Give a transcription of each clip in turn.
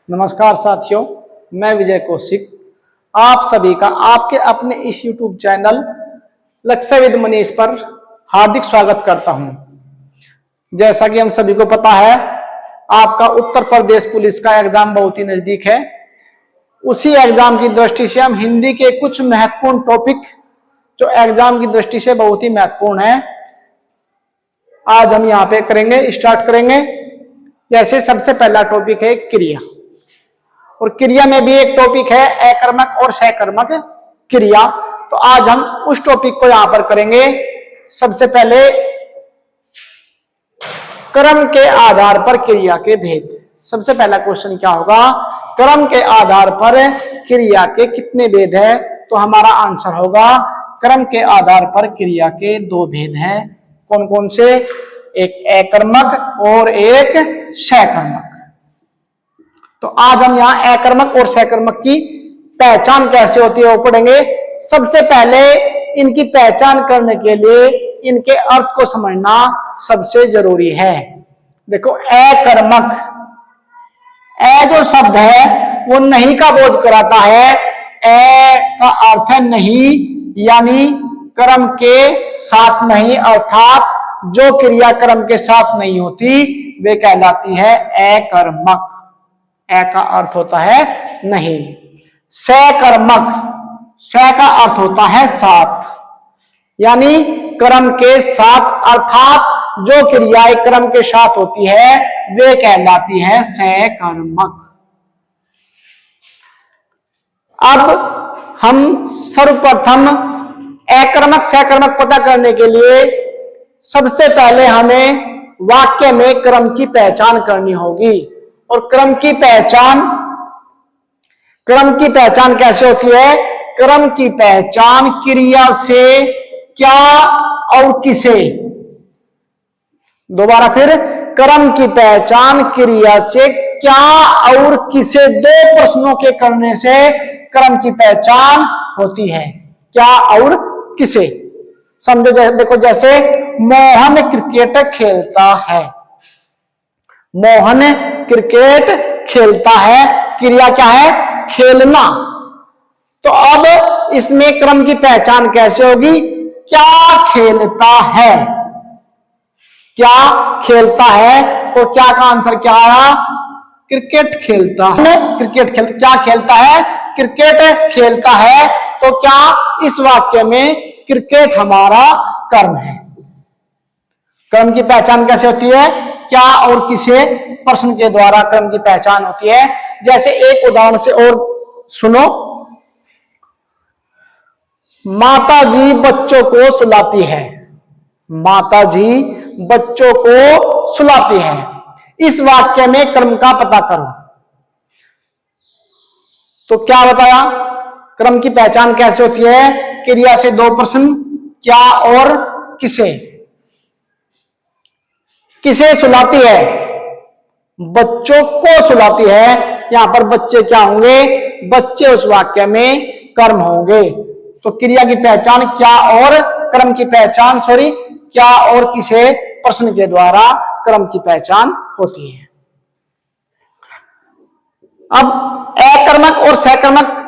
नमस्कार साथियों, मैं विजय कौशिक आप सभी का आपके अपने इस YouTube चैनल लक्ष्य विद मनीष पर हार्दिक स्वागत करता हूं। जैसा कि हम सभी को पता है, आपका उत्तर प्रदेश पुलिस का एग्जाम बहुत ही नजदीक है। उसी एग्जाम की दृष्टि से हम हिंदी के कुछ महत्वपूर्ण टॉपिक जो एग्जाम की दृष्टि से बहुत ही महत्वपूर्ण है, आज हम यहाँ पे स्टार्ट करेंगे। जैसे सबसे पहला टॉपिक है क्रिया, और क्रिया में भी एक टॉपिक है अकर्मक और सकर्मक क्रिया। तो आज हम उस टॉपिक को यहां पर करेंगे। सबसे पहले क्रम के आधार पर क्रिया के भेद। सबसे पहला क्वेश्चन क्या होगा, क्रम के आधार पर क्रिया के कितने भेद है? तो हमारा आंसर होगा क्रम के आधार पर क्रिया के दो भेद हैं। कौन कौन से? एक अकर्मक और एक सकर्मक। तो आज हम यहां अकर्मक और सकर्मक की पहचान कैसे होती है वो पढ़ेंगे। सबसे पहले इनकी पहचान करने के लिए इनके अर्थ को समझना सबसे जरूरी है। देखो, अकर्मक, अ जो शब्द है वो नहीं का बोध कराता है। अ का अर्थ है नहीं, यानी कर्म के साथ नहीं, अर्थात जो क्रिया कर्म के साथ नहीं होती वे कहलाती है अकर्मक। अ का अर्थ होता है नहीं। सकर्मक, स का अर्थ होता है साथ, यानी कर्म के साथ, अर्थात जो क्रियाएं कर्म के साथ होती है वे कहलाती है सकर्मक। अब हम सर्वप्रथम अकर्मक सकर्मक पता करने के लिए सबसे पहले हमें वाक्य में क्रम की पहचान करनी होगी। और क्रम की पहचान कैसे होती है? क्रम की पहचान क्रिया से क्या और किसे। दोबारा फिर, क्रम की पहचान क्रिया से क्या और किसे, दो प्रश्नों के करने से क्रम की पहचान होती है। क्या और किसे समझो। देखो, जैसे मोहन क्रिकेट खेलता है। मोहन क्रिकेट खेलता है, क्रिया क्या है? खेलना। तो अब इसमें क्रम की पहचान कैसे होगी? क्या खेलता है, क्या खेलता है। तो क्या का आंसर क्या आया? क्रिकेट खेलता है। क्या खेलता है? क्रिकेट खेलता है। तो क्या इस वाक्य में क्रिकेट हमारा कर्म है। क्रम की पहचान कैसे होती है? क्या और किसे प्रश्न के द्वारा क्रम की पहचान होती है। जैसे एक उदाहरण से और सुनो। माता जी बच्चों को सुलाती है। माता जी बच्चों को सुलाती है। इस वाक्य में क्रम का पता करो। तो क्या बताया? क्रम की पहचान कैसे होती है? क्रिया से दो प्रश्न, क्या और किसे। किसे सुलाती है? बच्चों को सुलाती है। यहां पर बच्चे क्या होंगे? बच्चे उस वाक्य में कर्म होंगे। तो क्रिया की पहचान क्या और कर्म की पहचान, क्या और किसे प्रश्न के द्वारा क्रम की पहचान होती है। अब अकर्मक और सकर्मक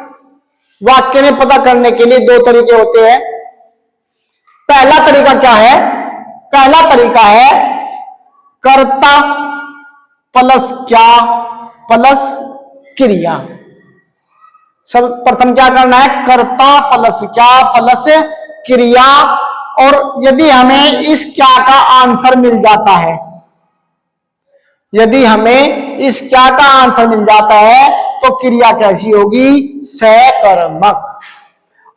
वाक्य में पता करने के लिए दो तरीके होते हैं। पहला तरीका क्या है? पहला तरीका है कर्ता प्लस क्या प्लस क्रिया। सब प्रथम क्या करना है? कर्ता प्लस क्या प्लस क्रिया। और यदि हमें इस क्या का आंसर मिल जाता है, यदि हमें इस क्या का आंसर मिल जाता है तो क्रिया कैसी होगी? सकर्मक।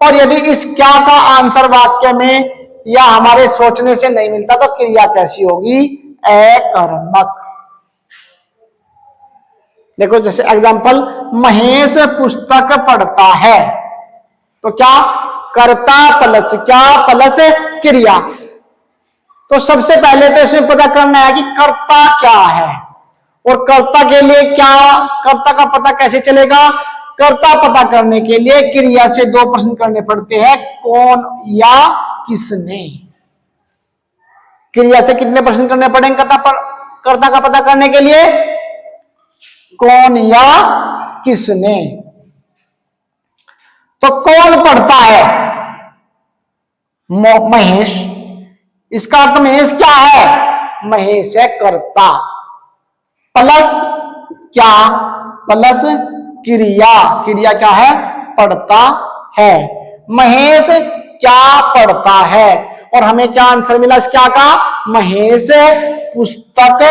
और यदि इस क्या का आंसर वाक्य में या हमारे सोचने से नहीं मिलता तो क्रिया कैसी होगी? अकर्मक। देखो, जैसे एग्जांपल, महेश पुस्तक पढ़ता है। तो क्या? कर्ता प्लस क्या प्लस क्रिया। तो सबसे पहले तो इसमें पता करना है कि कर्ता क्या है, और कर्ता के लिए क्या, कर्ता का पता कैसे चलेगा? कर्ता पता करने के लिए क्रिया से दो प्रश्न करने पड़ते हैं, कौन या किसने। क्रिया से कितने प्रश्न करने पड़ेंगे कर्ता का पता करने के लिए? कौन या किसने। तो कौन पढ़ता है? महेश। इसका अर्थ महेश क्या है? महेश है कर्ता, प्लस क्या? प्लस क्रिया। क्रिया क्या है? पढ़ता है। महेश क्या पढ़ता है? और हमें क्या आंसर मिला इस क्या का? महेश पुस्तक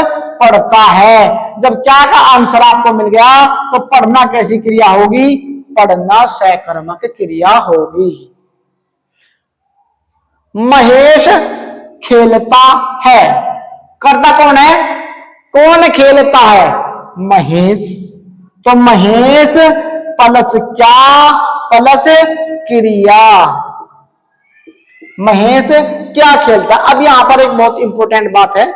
पढ़ता है। जब क्या का आंसर आपको मिल गया तो पढ़ना कैसी क्रिया होगी? पढ़ना सहकर्मक क्रिया होगी। महेश खेलता है। करता कौन है? कौन खेलता है? महेश। तो महेश प्लस क्या? प्लस क्रिया। महेश क्या खेलता है? अब यहां पर एक बहुत इंपॉर्टेंट बात है,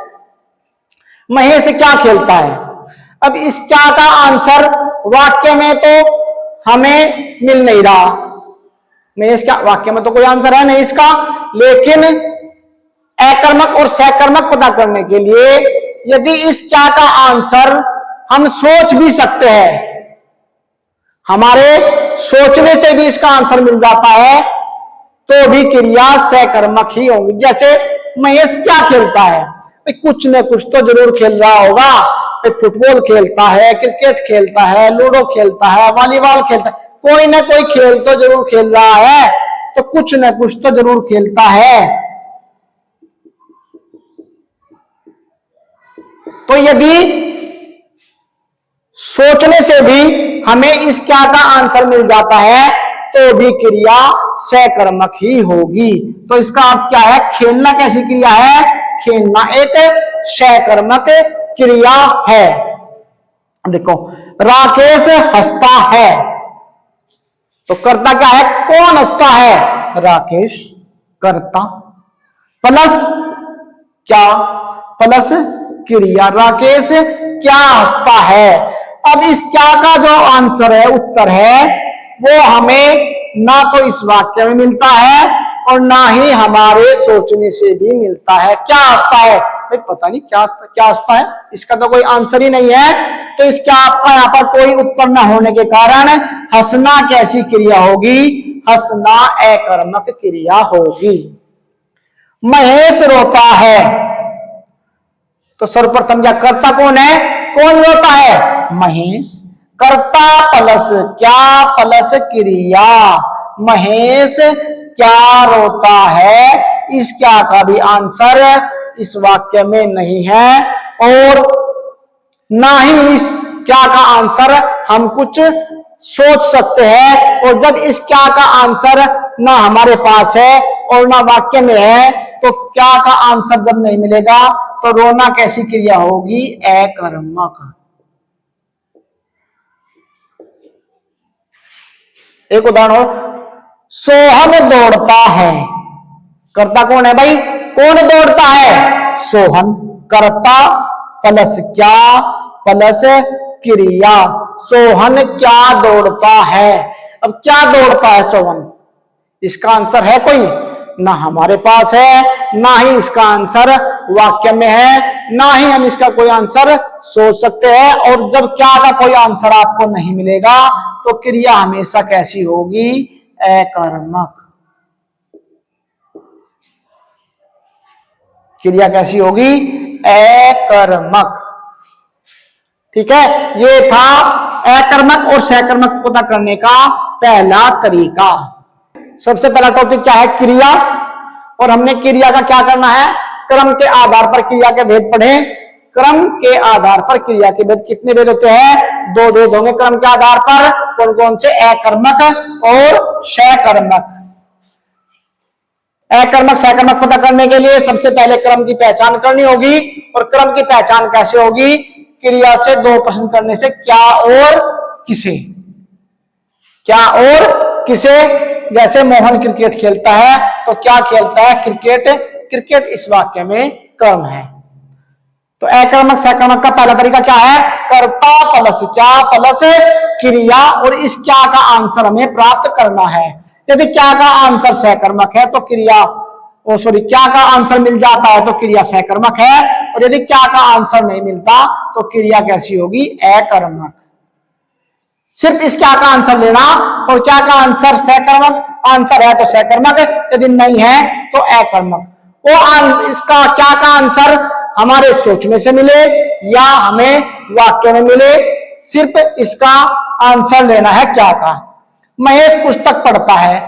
महेश क्या खेलता है। अब इस क्या का आंसर वाक्य में तो हमें मिल नहीं रहा। महेश क्या वाक्य में तो कोई आंसर है नहीं इसका, लेकिन अकर्मक और सहकर्मक पता करने के लिए यदि इस क्या का आंसर हम सोच भी सकते हैं, हमारे सोचने से भी इसका आंसर मिल जाता है, तो भी क्रिया सहकर्मक ही होगी। जैसे महेश क्या खेलता है? कुछ न कुछ तो जरूर खेल रहा होगा। फुटबॉल खेलता है, क्रिकेट खेलता है, लूडो खेलता है, वॉलीबॉल खेलता है, कोई ना कोई खेल तो जरूर खेल रहा है। तो कुछ न कुछ तो जरूर खेलता है। तो यदि सोचने से भी हमें इस क्या का आंसर मिल जाता है तो भी क्रिया सहकर्मक ही होगी। तो इसका अर्थ क्या है? खेलना कैसी क्रिया है? खेलना एक सहकर्मक क्रिया है। देखो, राकेश हंसता है। तो कर्ता क्या है? कौन हंसता है? राकेश। कर्ता प्लस क्या? प्लस क्रिया। राकेश क्या हंसता है। अब इस क्या का जो आंसर है, उत्तर है, वो हमें ना तो इस वाक्य में मिलता है और ना ही हमारे सोचने से भी मिलता है। क्या हंसता है? भाई पता नहीं क्या हंसता है, इसका तो कोई आंसर ही नहीं है। तो इसका आपका यहाँ पर कोई उत्तर न होने के कारण हंसना कैसी क्रिया होगी? हंसना अकर्मक क्रिया होगी। महेश रोता है। तो सर्वप्रथम क्या? कर्ता कौन है? कौन रोता है? महेश। कर्ता प्लस क्या? प्लस क्रिया। महेश क्या रोता है। इस क्या का भी आंसर इस वाक्य में नहीं है और ना ही इस क्या का आंसर हम कुछ सोच सकते हैं। और जब इस क्या का आंसर ना हमारे पास है और ना वाक्य में है, तो क्या का आंसर जब नहीं मिलेगा तो रोना कैसी क्रिया होगी? अकर्मक। एक उदाहरण हो, सोहन दौड़ता है। कर्ता कौन है भाई? कौन दौड़ता है? सोहन। कर्ता प्लस क्या? प्लस क्रिया। सोहन क्या दौड़ता है। अब क्या दौड़ता है सोहन? इसका आंसर है कोई? ना हमारे पास है, ना ही इसका आंसर वाक्य में है, ना ही हम इसका कोई आंसर सोच सकते हैं। और जब क्या का कोई आंसर आपको नहीं मिलेगा तो क्रिया हमेशा कैसी होगी? अकर्मक। क्रिया कैसी होगी? अकर्मक। ठीक है, ये था अकर्मक और सहकर्मक पता करने का पहला तरीका। सबसे पहला टॉपिक क्या है? क्रिया। और हमने क्रिया का क्या करना है? क्रम के आधार पर क्रिया के भेद पढ़े। क्रम के आधार पर क्रिया के भेद कितने भेद होते हैं? दो भेद होंगे क्रम के आधार पर। कौन कौन से? अकर्मक और सहकर्मक। अकर्मक सहकर्मक पता करने के लिए सबसे पहले क्रम की पहचान करनी होगी। और क्रम की पहचान कैसे होगी? क्रिया से दो प्रश्न करने से, क्या और किसे। क्या और किसे। जैसे मोहन क्रिकेट खेलता है, तो क्या खेलता है? क्रिकेट। क्रिकेट इस वाक्य में क्रम है। तो अकर्मक सहकर्मक का पहला तरीका क्या है? कर्ता प्लस क्या? प्लस क्रिया। और इस क्या का आंसर हमें प्राप्त करना है। यदि क्या का आंसर सहकर्मक है तो क्रिया क्या का आंसर मिल जाता है तो क्रिया सहकर्मक है। और यदि क्या का आंसर नहीं मिलता तो क्रिया कैसी होगी? अकर्मक। सिर्फ इस क्या का आंसर लेना, और क्या का आंसर सकर्मक आंसर है तो सकर्मक, यदि नहीं है तो अकर्मक। वो इसका क्या का आंसर हमारे सोचने से मिले या हमें वाक्य में मिले, सिर्फ इसका आंसर लेना है क्या का। महेश पुस्तक पढ़ता है,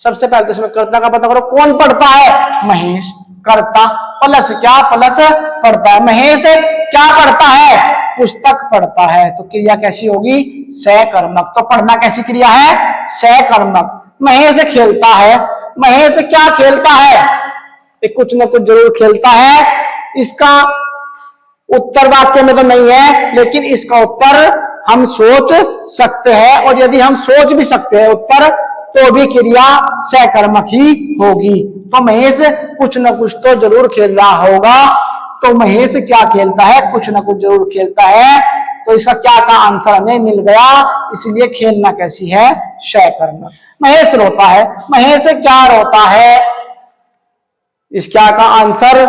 सबसे पहले तो इसमें कर्ता का पता करो, कौन पढ़ता है, महेश। कर्ता प्लस क्या, प्लस पढ़ता है। महेश क्या पढ़ता है, पुस्तक पढ़ता है, तो क्रिया कैसी होगी, सकर्मक। तो पढ़ना कैसी क्रिया है, सकर्मक। महेश खेलता है, महेश क्या खेलता है, कुछ न कुछ जरूर खेलता है। इसका उत्तर वाक्य में तो नहीं है, लेकिन इसका उत्तर हम सोच सकते हैं, और यदि हम सोच भी सकते हैं उत्तर, तो भी क्रिया सकर्मक ही होगी। तो महेश कुछ न कुछ तो जरूर खेल रहा होगा, तो महेश क्या खेलता है, कुछ न कुछ जरूर खेलता है, तो इसका क्या का आंसर हमें मिल गया, इसलिए खेलना कैसी है, सकर्मक। महेश रोता है, महेश क्या रोता है, इस क्या का आंसर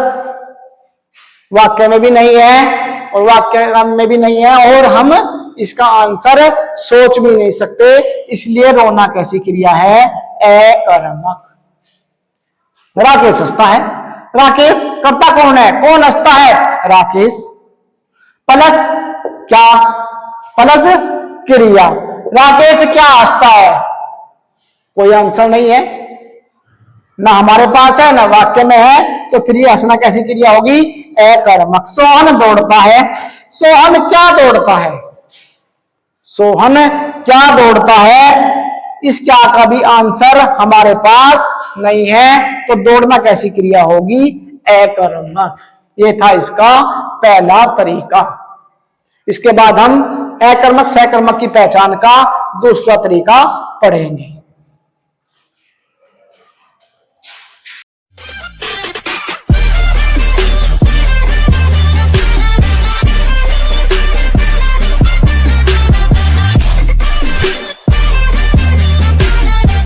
वाक्य में भी नहीं है और वाक्य में भी नहीं है, और हम इसका आंसर सोच भी नहीं सकते, इसलिए रोना कैसी क्रिया है, अकर्मक। राकेश हंसता है, राकेश कर्ता कौन है, कौन हंसता है, राकेश। प्लस क्या, प्लस क्रिया। राकेश क्या हंसता है, कोई आंसर नहीं है, ना हमारे पास है ना वाक्य में है, तो क्रिया हंसना कैसी क्रिया होगी, अकर्मक। सोहन दौड़ता है, सोहन क्या दौड़ता है, सोहन क्या दौड़ता है, इस क्या का भी आंसर हमारे पास नहीं है, तो दौड़ना कैसी क्रिया होगी, अकर्मक। ये था इसका पहला तरीका। इसके बाद हम अकर्मक सकर्मक की पहचान का दूसरा तरीका पढ़ेंगे।